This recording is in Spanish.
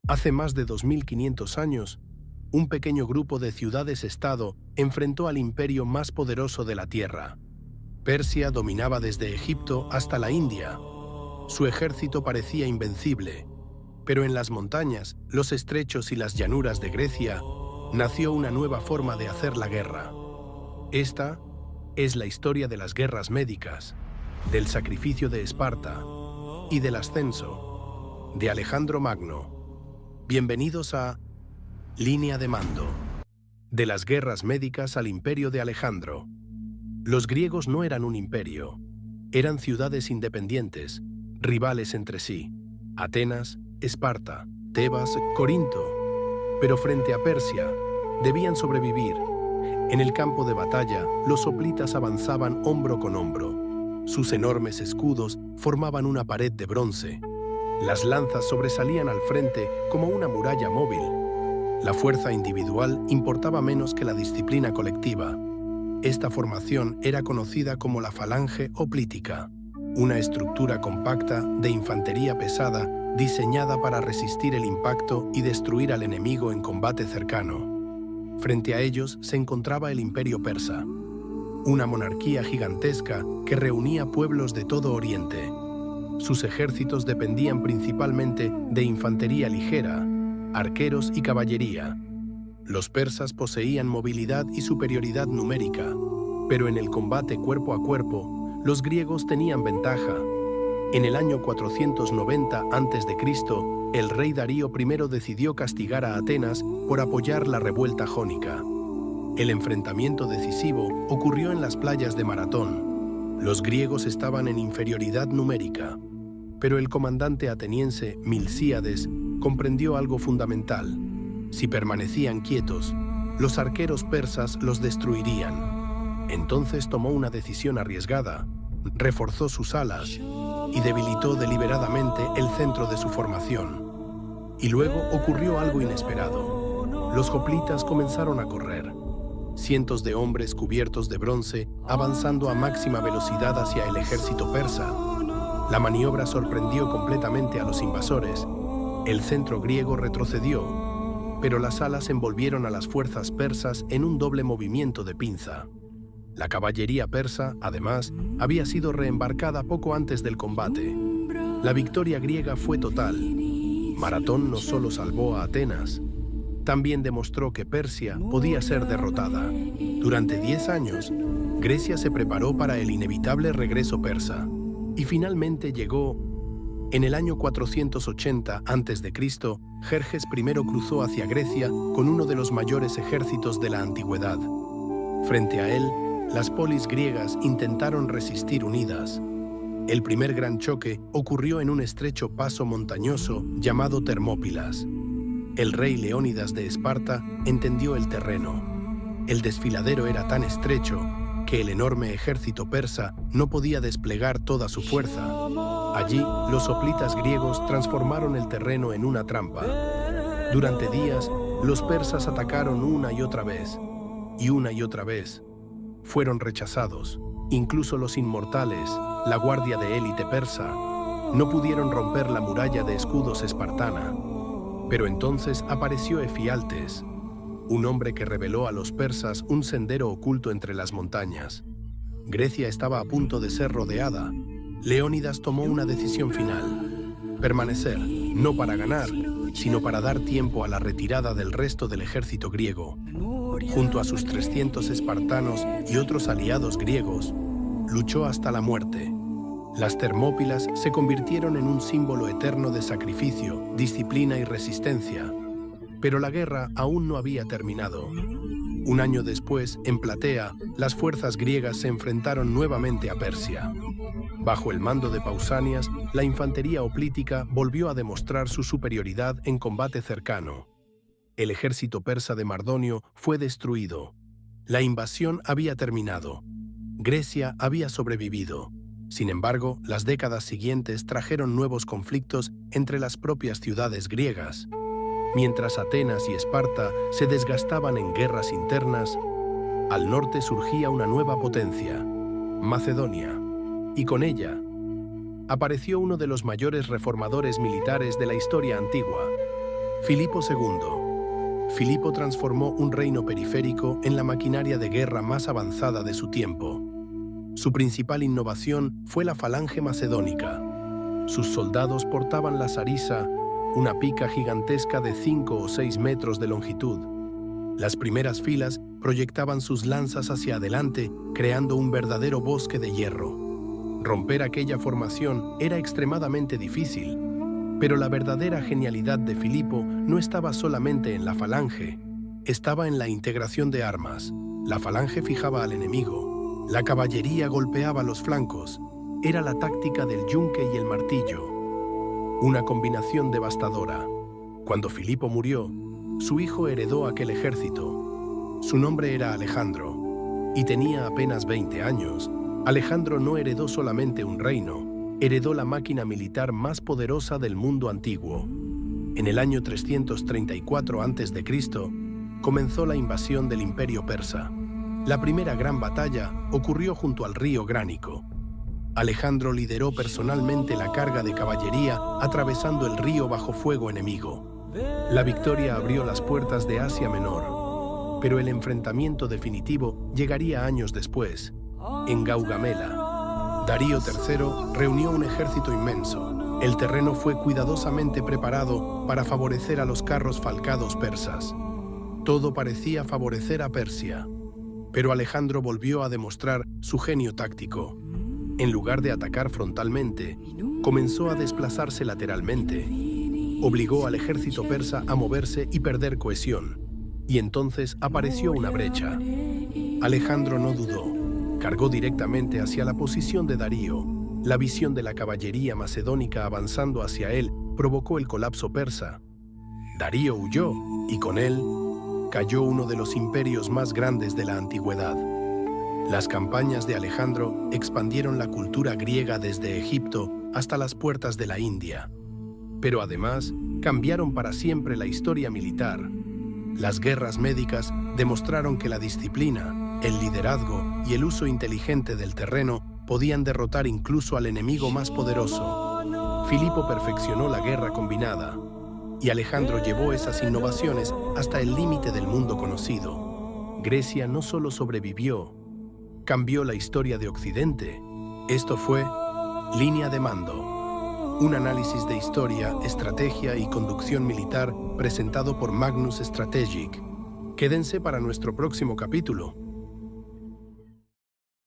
Hace más de 2500 años, un pequeño grupo de ciudades-estado enfrentó al imperio más poderoso de la Tierra. Persia dominaba desde Egipto hasta la India. Su ejército parecía invencible, pero en las montañas, los estrechos y las llanuras de Grecia nació una nueva forma de hacer la guerra. Esta es la historia de las guerras médicas, del sacrificio de Esparta y del ascenso de Alejandro Magno. Bienvenidos a Línea de Mando. De las guerras médicas al imperio de Alejandro. Los griegos no eran un imperio, eran ciudades independientes, rivales entre sí. Atenas, Esparta, Tebas, Corinto. Pero frente a Persia, debían sobrevivir. En el campo de batalla, los hoplitas avanzaban hombro con hombro. Sus enormes escudos formaban una pared de bronce. Las lanzas sobresalían al frente como una muralla móvil. La fuerza individual importaba menos que la disciplina colectiva. Esta formación era conocida como la falange hoplítica, una estructura compacta de infantería pesada diseñada para resistir el impacto y destruir al enemigo en combate cercano. Frente a ellos se encontraba el Imperio Persa, una monarquía gigantesca que reunía pueblos de todo Oriente. Sus ejércitos dependían principalmente de infantería ligera, arqueros y caballería. Los persas poseían movilidad y superioridad numérica, pero en el combate cuerpo a cuerpo, los griegos tenían ventaja. En el año 490 a.C., el rey Darío I decidió castigar a Atenas por apoyar la revuelta jónica. El enfrentamiento decisivo ocurrió en las playas de Maratón. Los griegos estaban en inferioridad numérica, pero el comandante ateniense Milcíades comprendió algo fundamental. Si permanecían quietos, los arqueros persas los destruirían. Entonces tomó una decisión arriesgada, reforzó sus alas y debilitó deliberadamente el centro de su formación. Y luego ocurrió algo inesperado. Los hoplitas comenzaron a correr. Cientos de hombres cubiertos de bronce avanzando a máxima velocidad hacia el ejército persa. La maniobra sorprendió completamente a los invasores. El centro griego retrocedió, pero las alas envolvieron a las fuerzas persas en un doble movimiento de pinza. La caballería persa, además, había sido reembarcada poco antes del combate. La victoria griega fue total. Maratón no solo salvó a Atenas, también demostró que Persia podía ser derrotada. Durante 10 años, Grecia se preparó para el inevitable regreso persa. Y finalmente llegó. En el año 480 a.C., Jerjes I cruzó hacia Grecia con uno de los mayores ejércitos de la antigüedad. Frente a él, las polis griegas intentaron resistir unidas. El primer gran choque ocurrió en un estrecho paso montañoso llamado Termópilas. El rey Leónidas de Esparta entendió el terreno. El desfiladero era tan estrecho que el enorme ejército persa no podía desplegar toda su fuerza. Allí, los hoplitas griegos transformaron el terreno en una trampa. Durante días, los persas atacaron una y otra vez. Fueron rechazados. Incluso los inmortales, la guardia de élite persa, no pudieron romper la muralla de escudos espartana. Pero entonces apareció Efialtes, un hombre que reveló a los persas un sendero oculto entre las montañas. Grecia estaba a punto de ser rodeada. Leónidas tomó una decisión final: permanecer, no para ganar, sino para dar tiempo a la retirada del resto del ejército griego. Junto a sus 300 espartanos y otros aliados griegos, luchó hasta la muerte. Las Termópilas se convirtieron en un símbolo eterno de sacrificio, disciplina y resistencia. Pero la guerra aún no había terminado. Un año después, en Platea, las fuerzas griegas se enfrentaron nuevamente a Persia. Bajo el mando de Pausanias, la infantería hoplítica volvió a demostrar su superioridad en combate cercano. El ejército persa de Mardonio fue destruido. La invasión había terminado. Grecia había sobrevivido. Sin embargo, las décadas siguientes trajeron nuevos conflictos entre las propias ciudades griegas. Mientras Atenas y Esparta se desgastaban en guerras internas, al norte surgía una nueva potencia, Macedonia, y con ella apareció uno de los mayores reformadores militares de la historia antigua, Filipo II. Filipo transformó un reino periférico en la maquinaria de guerra más avanzada de su tiempo. Su principal innovación fue la falange macedónica. Sus soldados portaban la sarisa, una pica gigantesca de 5 o 6 metros de longitud. Las primeras filas proyectaban sus lanzas hacia adelante, creando un verdadero bosque de hierro. Romper aquella formación era extremadamente difícil, pero la verdadera genialidad de Filipo no estaba solamente en la falange, estaba en la integración de armas. La falange fijaba al enemigo, la caballería golpeaba los flancos, era la táctica del yunque y el martillo. Una combinación devastadora. Cuando Filipo murió, su hijo heredó aquel ejército. Su nombre era Alejandro, y tenía apenas 20 años. Alejandro no heredó solamente un reino, heredó la máquina militar más poderosa del mundo antiguo. En el año 334 a.C., comenzó la invasión del Imperio Persa. La primera gran batalla ocurrió junto al río Gránico. Alejandro lideró personalmente la carga de caballería atravesando el río bajo fuego enemigo. La victoria abrió las puertas de Asia Menor, pero el enfrentamiento definitivo llegaría años después, en Gaugamela. Darío III reunió un ejército inmenso. El terreno fue cuidadosamente preparado para favorecer a los carros falcados persas. Todo parecía favorecer a Persia, pero Alejandro volvió a demostrar su genio táctico. En lugar de atacar frontalmente, comenzó a desplazarse lateralmente. Obligó al ejército persa a moverse y perder cohesión, y entonces apareció una brecha. Alejandro no dudó. Cargó directamente hacia la posición de Darío. La visión de la caballería macedónica avanzando hacia él provocó el colapso persa. Darío huyó, y con él cayó uno de los imperios más grandes de la antigüedad. Las campañas de Alejandro expandieron la cultura griega desde Egipto hasta las puertas de la India. Pero además, cambiaron para siempre la historia militar. Las guerras médicas demostraron que la disciplina, el liderazgo y el uso inteligente del terreno podían derrotar incluso al enemigo más poderoso. Filipo perfeccionó la guerra combinada, y Alejandro llevó esas innovaciones hasta el límite del mundo conocido. Grecia no solo sobrevivió, cambió la historia de Occidente. Esto fue Línea de Mando, un análisis de historia, estrategia y conducción militar presentado por Magnus Strategic. Quédense para nuestro próximo capítulo.